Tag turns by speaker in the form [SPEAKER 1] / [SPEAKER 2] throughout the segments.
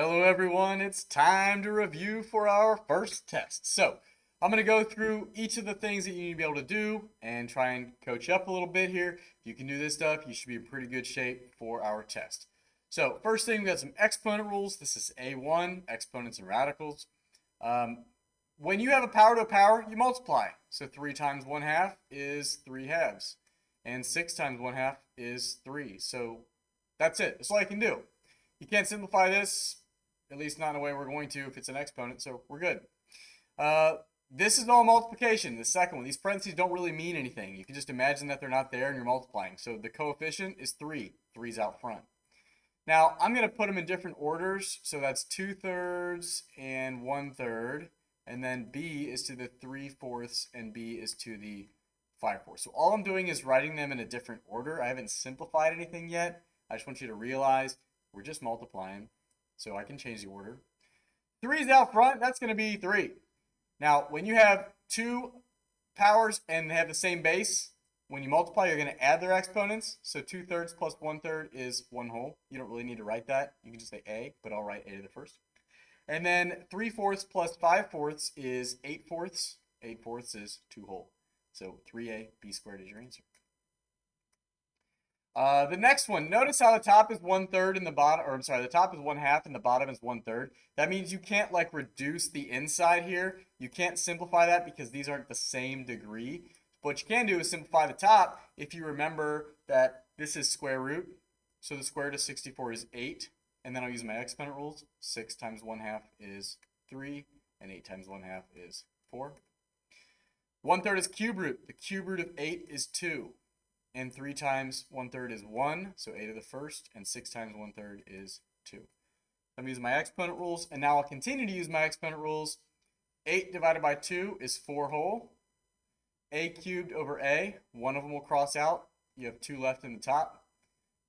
[SPEAKER 1] Hello everyone, it's time to review for our first test. So I'm going to go through each of the things that you need to be able to do and try and coach you up a little bit here. If you can do this stuff, you should be in pretty good shape for our test. So first thing, we got some exponent rules. This is A1, exponents and radicals. When you have a power to a power, you multiply. So 3 times 1/2 is 3 halves. And 6 times 1/2 is 3. So that's it. That's all I can do. You can't simplify this, at least not in a way we're going to if it's an exponent, so we're good. This is all multiplication, the second one. These parentheses don't really mean anything. You can just imagine that they're not there and you're multiplying. So the coefficient is 3. 3's out front. Now, I'm going to put them in different orders. So that's 2/3 and 1/3. And then B is to the 3/4 and B is to the 5/4. So all I'm doing is writing them in a different order. I haven't simplified anything yet. I just want you to realize we're just multiplying, so I can change the order. 3's out front, that's going to be 3. Now, when you have two powers and they have the same base, when you multiply, you're going to add their exponents. So 2/3 plus 1/3 is 1 whole. You don't really need to write that. You can just say A, but I'll write A to the first. And then 3/4 plus 5/4 is 8/4. 8/4 is 2 whole. So 3A, B squared is your answer. The next one, notice how the top is 1/3 and the bottom, or I'm sorry, the top is 1/2 and the bottom is 1/3. That means you can't like reduce the inside here. You can't simplify that because these aren't the same degree. What you can do is simplify the top if you remember that this is square root. So the square root of 64 is 8. And then I'll use my exponent rules. 6 times 1/2 is 3, and 8 times 1/2 is 4. 1/3 is cube root. The cube root of 8 is 2. And 3 times 1/3 is 1, so A to the first, and 6 times 1/3 is 2. I'm using my exponent rules, and now I'll continue to use my exponent rules. 8 divided by 2 is 4 whole. A cubed over A, one of them will cross out. You have 2 left in the top.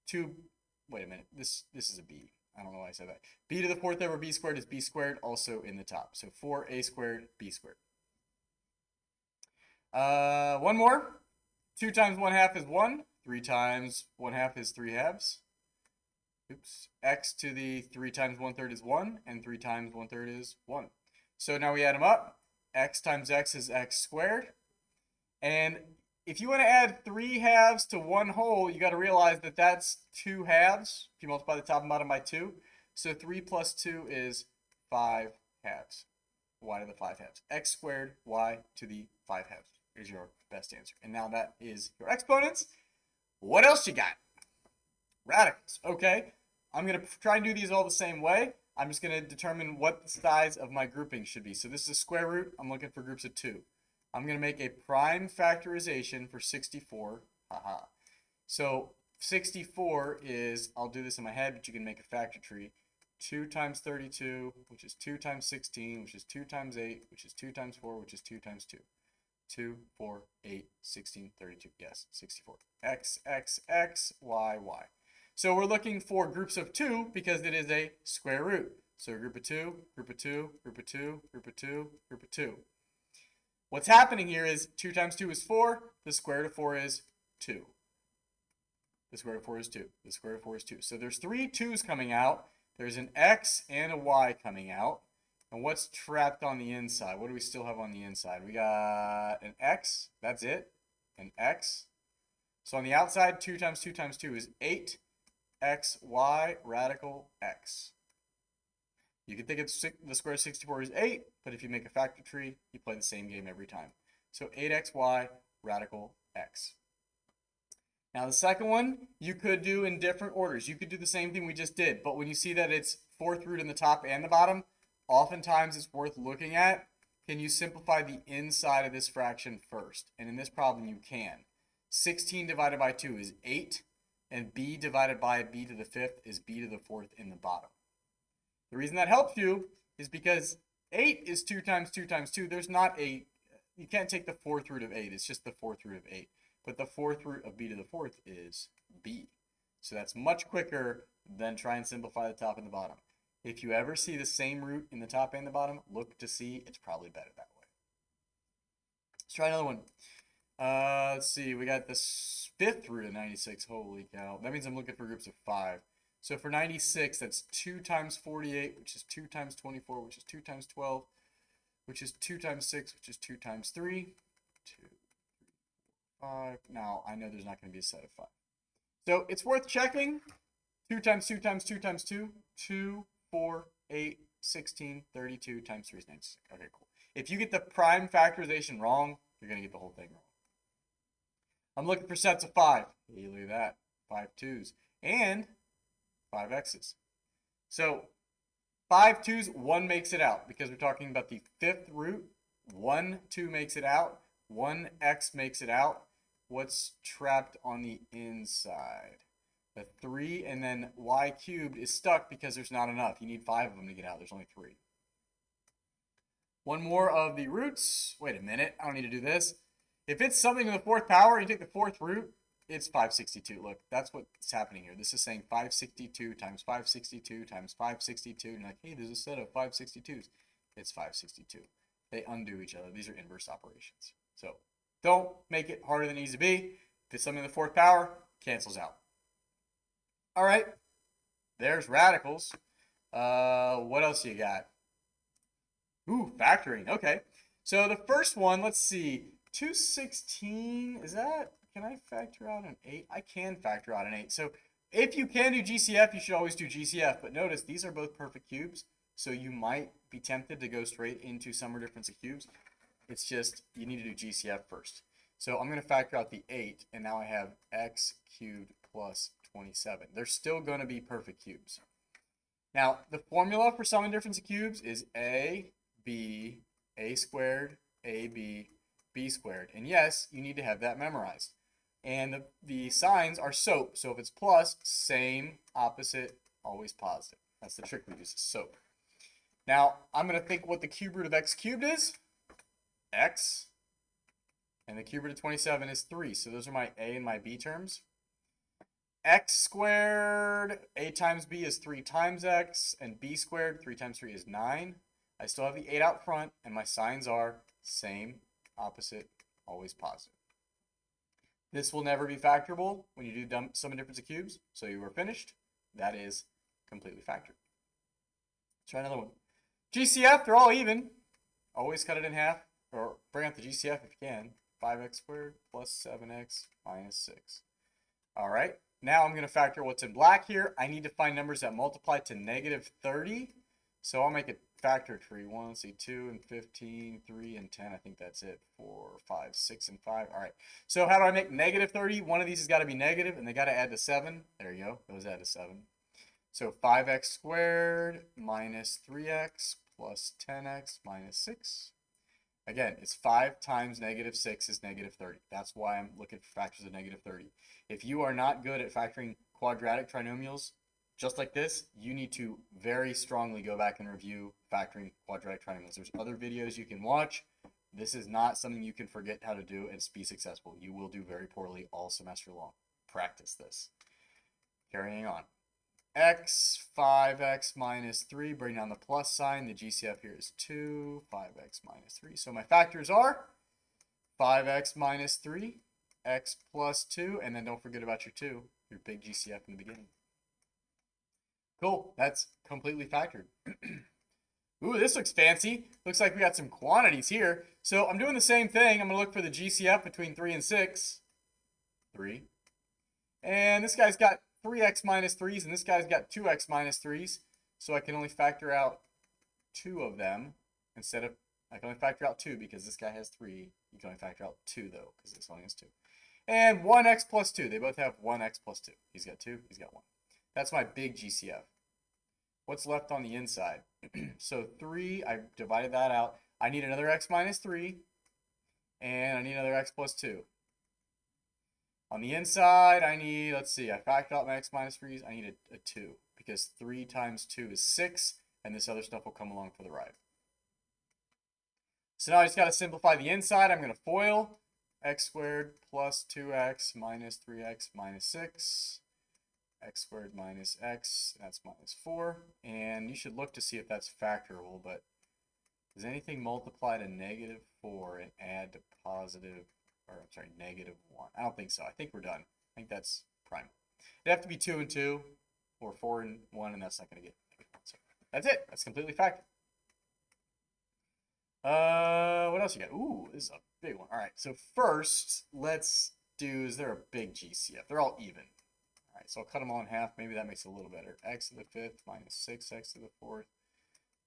[SPEAKER 1] 2, wait a minute, this is a B. I don't know why I said that. B to the 4th over B squared is B squared, also in the top. So 4A squared, B squared. One more. 2 times 1/2 is 1. 3 times 1/2 is 3 halves. Oops. X to the 3 times 1/3 is 1, and 3 times 1/3 is 1. So now we add them up. X times X is X squared. And if you want to add 3 halves to 1 whole, you got to realize that that's 2 halves. If you multiply the top and bottom by 2. So 3 plus 2 is 5 halves. Y to the 5 halves. X squared, Y to the 5 halves is your best answer. And now that is your exponents. What else you got? Radicals. Okay, I'm going to try and do these all the same way. I'm just going to determine what the size of my grouping should be. So this is a square root. I'm looking for groups of 2. I'm going to make a prime factorization for 64. Haha. So 64 is, I'll do this in my head, but you can make a factor tree. 2 times 32, which is 2 times 16, which is 2 times 8, which is 2 times 4, which is 2 times 2. 2, 4, 8, 16, 32. Yes, 64. X, X, X, Y, Y. So we're looking for groups of 2 because it is a square root. So a group of 2, group of 2, group of 2, group of 2, group of 2. What's happening here is 2 times 2 is 4. The square root of 4 is 2. The square root of 4 is 2. The square root of 4 is 2. So there's 3 2's coming out. There's an X and a Y coming out. And what's trapped on the inside? What do we still have on the inside? We got an X. That's it. An X. So on the outside, 2 times 2 times 2 is 8. X, Y, radical X. You can think of the square of 64 is 8, but if you make a factor tree, you play the same game every time. So 8xy, radical X. Now the second one, you could do in different orders. You could do the same thing we just did, but when you see that it's 4th root in the top and the bottom, oftentimes it's worth looking at. Can you simplify the inside of this fraction first? And in this problem, you can. 16 divided by 2 is 8, and b divided by b to the 5th is b to the 4th in the bottom. The reason that helps you is because 8 is 2 times 2 times 2. There's not a, you can't take the 4th root of 8. It's just the 4th root of 8. But the 4th root of b to the 4th is b. So that's much quicker than try and simplify the top and the bottom. If you ever see the same root in the top and the bottom, look to see it's probably better that way. Let's try another one. Let's see, we got the 5th root of 96. Holy cow. That means I'm looking for groups of 5. So for 96, that's 2 times 48, which is 2 times 24, which is 2 times 12, which is 2 times 6, which is 2 times 3. 2, 5. Now, I know there's not going to be a set of 5. So it's worth checking. 2 times 2 times 2 times 2. 2, 4, 8, 16, 32 times 3 is 96. Okay, cool. If you get the prime factorization wrong, you're going to get the whole thing wrong. I'm looking for sets of 5. Hey, look at that. 5 2s. And 5 x's. So 5 2s, 1 makes it out because we're talking about the fifth root. 1 2 makes it out. 1 x makes it out. What's trapped on the inside? The 3, and then y cubed is stuck because there's not enough. You need 5 of them to get out. There's only 3. One more of the roots. Wait a minute. I don't need to do this. If it's something to the fourth power, you take the fourth root, it's 562. Look, that's what's happening here. This is saying 562 times 562 times 562. And you're like, hey, there's a set of 562s. It's 562. They undo each other. These are inverse operations. So don't make it harder than it needs to be. If it's something to the fourth power, cancels out. All right. There's radicals. What else you got? Ooh, factoring. Okay. So the first one, let's see. 216, is that, can I factor out an 8? I can factor out an 8. So if you can do GCF, you should always do GCF. But notice, these are both perfect cubes. So you might be tempted to go straight into sum or difference of cubes. It's just, you need to do GCF first. So I'm going to factor out the 8, and now I have x cubed plus 27. They're still going to be perfect cubes. Now, the formula for sum and difference of cubes is a squared, ab, b squared. And yes, you need to have that memorized. And the signs are SOAP. So if it's plus, same, opposite, always positive. That's the trick we use, is SOAP. Now, I'm going to think what the cube root of x cubed is. X. And the cube root of 27 is 3. So those are my a and my b terms. X squared, a times b is 3 times x, and b squared, 3 times 3 is 9. I still have the 8 out front, and my signs are same, opposite, always positive. This will never be factorable when you do sum and difference of cubes, so you are finished. That is completely factored. Let's try another one. GCF, they're all even. Always cut it in half, or bring out the GCF if you can. 5x squared plus 7x minus 6. All right, now I'm going to factor what's in black here. I need to find numbers that multiply to negative 30. So I'll make a factor tree. 1, let's see, 2 and 15, 3 and 10. I think that's it. 4, 5, 6, and 5. All right. So how do I make negative 30? One of these has got to be negative, and they got to add to 7. There you go. Those add to 7. So 5x squared minus 3x plus 10x minus 6. Again, it's 5 times negative 6 is negative 30. That's why I'm looking for factors of negative 30. If you are not good at factoring quadratic trinomials, just like this, you need to very strongly go back and review factoring quadratic trinomials. There's other videos you can watch. This is not something you can forget how to do and be successful. You will do very poorly all semester long. Practice this. Carrying on. X, 5x minus 3, bring down the plus sign. The GCF here is 2, 5x minus 3. So my factors are 5x minus 3, x plus 2, and then don't forget about your 2, your big GCF in the beginning. Cool, that's completely factored. Ooh, this looks fancy. Looks like we got some quantities here. So I'm doing the same thing. I'm going to look for the GCF between 3 and 6. 3. And this guy's got 3x minus 3s, and this guy's got 2x minus 3s. So I can only factor out 2 of them instead of, I can only factor out 2 because this guy has 3. You can only factor out 2, though, because this only has 2. And 1x plus 2. They both have 1x plus 2. He's got 2. He's got 1. That's my big GCF. What's left on the inside? So 3, I divided that out. I need another x minus 3, and I need another x plus 2. On the inside, I need, let's see, I factored out my x minus 3s. I need a 2, because 3 times 2 is 6, and this other stuff will come along for the ride. So now I just got to simplify the inside. I'm going to FOIL. X squared plus 2x minus 3x minus 6. X squared minus x, that's minus 4. And you should look to see if that's factorable, but does anything multiply to negative 4 and add to positive, or I'm sorry, negative 1? I don't think so. I think we're done. I think that's prime. It'd have to be 2 and 2. or 4 and 1, and that's not going to get -1. So that's it. That's completely factored. What else you got? Ooh, this is a big one. All right, so first, let's do, is there a big GCF? They're all even. All right, so I'll cut them all in half. Maybe that makes it a little better. X to the 5th minus 6x to the 4th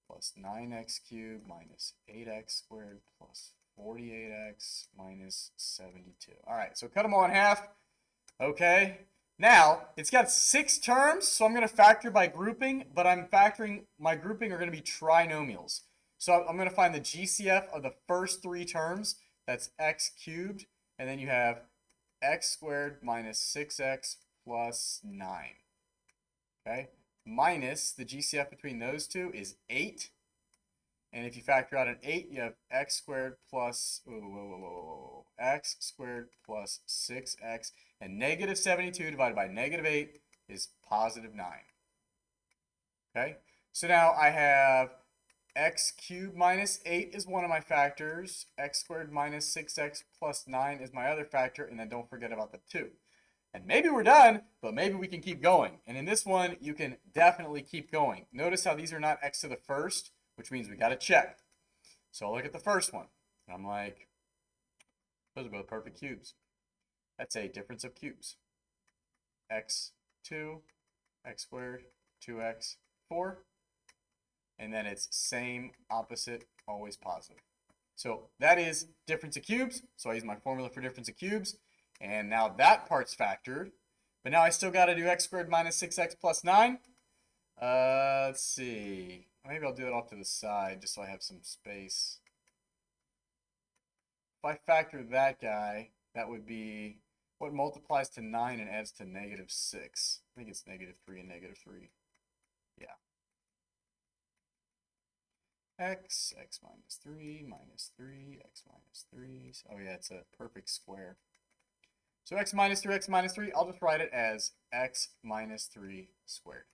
[SPEAKER 1] plus 9x cubed minus 8x squared plus 48x minus 72. All right, so cut them all in half. Okay. Now, it's got 6 terms, so I'm going to factor by grouping, but I'm factoring, my grouping are going to be trinomials. So I'm going to find the GCF of the first 3 terms. That's x cubed, and then you have x squared minus 6x plus 9. Okay? Minus the GCF between those two is 8. And if you factor out an 8, you have x squared plus x squared plus 6x. And negative 72 divided by negative 8 is positive 9. Okay? So now I have x cubed minus 8 is one of my factors. X squared minus 6x plus 9 is my other factor. And then don't forget about the 2. And maybe we're done, but maybe we can keep going. And in this one, you can definitely keep going. Notice how these are not x to the first, which means we got to check. So I'll look at the first one. And I'm like, those are both perfect cubes. That's a difference of cubes. x2, x squared, 2x, 4. And then it's same, opposite, always positive. So that is difference of cubes. So I use my formula for difference of cubes. And now that part's factored. But now I still got to do x squared minus 6x plus 9. Let's see. Maybe I'll do it off to the side just so I have some space. If I factor that guy, that would be what multiplies to 9 and adds to negative 6. I think it's negative 3 and negative 3. Yeah. X minus 3, minus 3, x minus 3. Oh yeah, it's a perfect square. So x minus 3, I'll just write it as x minus 3 squared.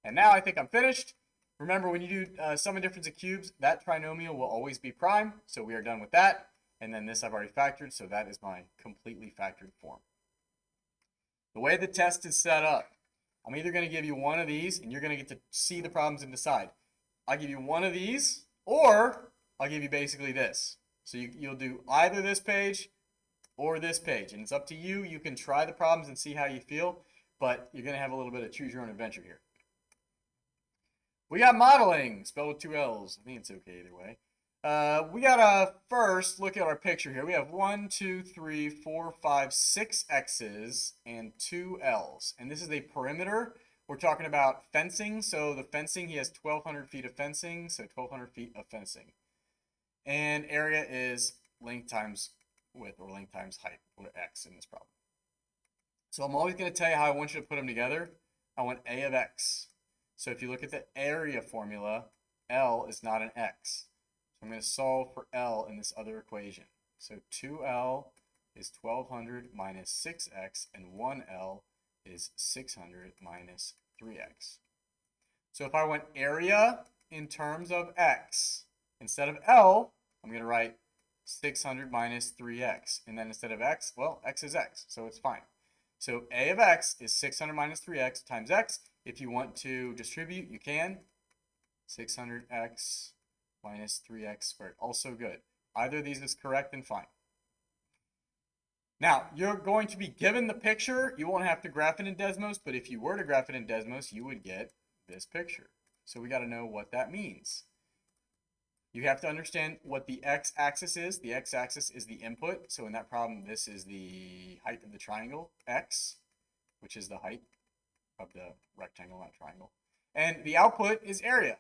[SPEAKER 1] And now I think I'm finished. Remember, when you do sum and difference of cubes, that trinomial will always be prime. So we are done with that. And then this I've already factored, so that is my completely factored form. The way the test is set up, I'm either going to give you one of these, and you're going to get to see the problems and decide. I'll give you one of these, or I'll give you basically this. So you'll do either this page or this page, and it's up to you. You can try the problems and see how you feel, but you're going to have a little bit of choose your own adventure here. We got modeling, spelled with 2 L's. I think it's okay either way. We got to first look at our picture here. We have 1, 2, 3, 4, 5, 6 X's and 2 L's. And this is a perimeter. We're talking about fencing. So the fencing, he has 1,200 feet of fencing. So 1,200 feet of fencing. And area is length times width, or length times height, or X in this problem. So I'm always going to tell you how I want you to put them together. I want A of X. So if you look at the area formula, L is not an X. So I'm going to solve for L in this other equation. So 2L is 1,200 minus 6X, and 1L is 600 minus 3X. So if I want area in terms of X, instead of L, I'm going to write 600 minus 3X. And then instead of X, well, X is X, so it's fine. So A of X is 600 minus 3X times X. If you want to distribute, you can. 600X minus 3X squared. Also good. Either of these is correct and fine. Now, you're going to be given the picture. You won't have to graph it in Desmos, but if you were to graph it in Desmos, you would get this picture. So we got to know what that means. You have to understand what the x-axis is. The x-axis is the input. So in that problem, this is the height of the triangle, x, which is the height of the rectangle, not triangle. And the output is area.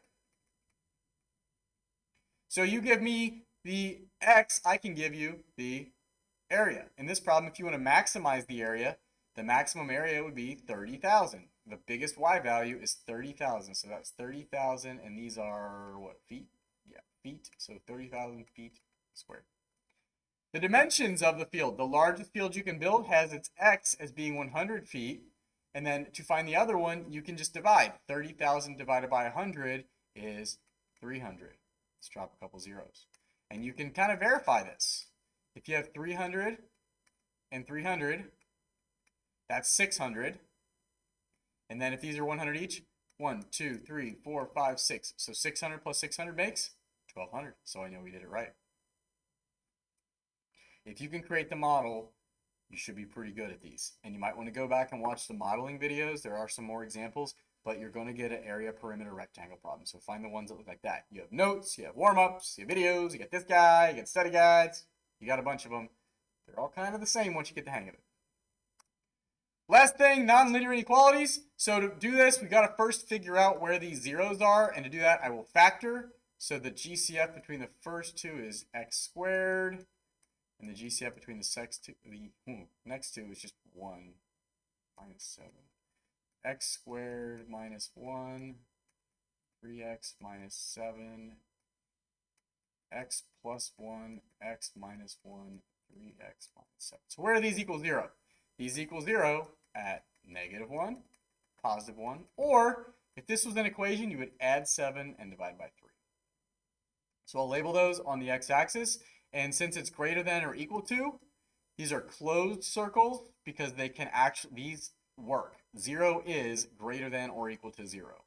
[SPEAKER 1] So you give me the x, I can give you the area. In this problem, if you want to maximize the area, the maximum area would be 30,000. The biggest y value is 30,000. So that's 30,000, and these are, what, feet? Yeah, feet. So 30,000 feet squared. The dimensions of the field. The largest field you can build has its x as being 100 feet. And then to find the other one, you can just divide. 30,000 divided by 100 is 300. Let's drop a couple zeros. And you can kind of verify this. If you have 300 and 300, that's 600. And then if these are 100 each, 1, 2, 3, 4, 5, 6. So 600 plus 600 makes 1200. So I know we did it right. If you can create the model, you should be pretty good at these. And you might want to go back and watch the modeling videos. There are some more examples, but you're going to get an area, perimeter, rectangle problem. So find the ones that look like that. You have notes, you have warm-ups, you have videos, you got this guy, you got study guides. You got a bunch of them. They're all kind of the same once you get the hang of it. Last thing, nonlinear inequalities. So to do this, we've got to first figure out where these zeros are. And to do that, I will factor. So the GCF between the first two is x squared. And the GCF between the next two is just 1 minus 7. X squared minus 1, 3x minus 7, x plus 1, x minus 1, 3x minus 7. So where do these equal 0? These equal 0 at -1, +1, or if this was an equation, you would add 7 and divide by 3. So I'll label those on the x-axis, and since it's greater than or equal to, these are closed circles because they can actually, these work. 0 is greater than or equal to 0.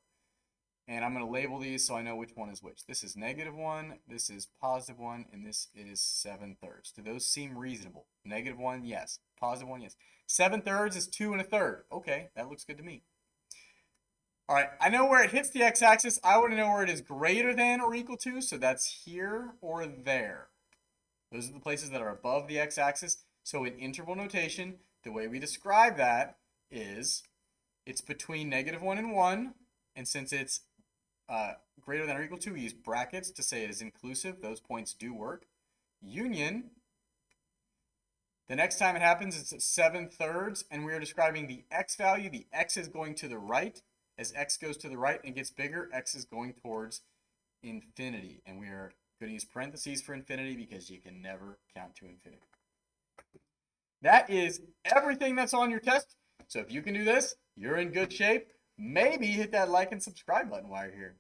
[SPEAKER 1] And I'm going to label these so I know which one is which. This is -1, this is +1, and this is 7/3. Do those seem reasonable? -1, yes. +1, yes. 7/3 is 2 1/3. Okay, that looks good to me. All right, I know where it hits the x-axis. I want to know where it is greater than or equal to, so that's here or there. Those are the places that are above the x-axis. So in interval notation, the way we describe that is it's between -1 and 1, and since it's greater than or equal to, we use brackets to say it is inclusive. Those points do work. Union, the next time it happens, it's at 7/3, and we are describing the x value. The x is going to the right. As x goes to the right and gets bigger, x is going towards infinity. And we are going to use parentheses for infinity because you can never count to infinity. That is everything that's on your test. So if you can do this, you're in good shape. Maybe hit that like and subscribe button while you're here.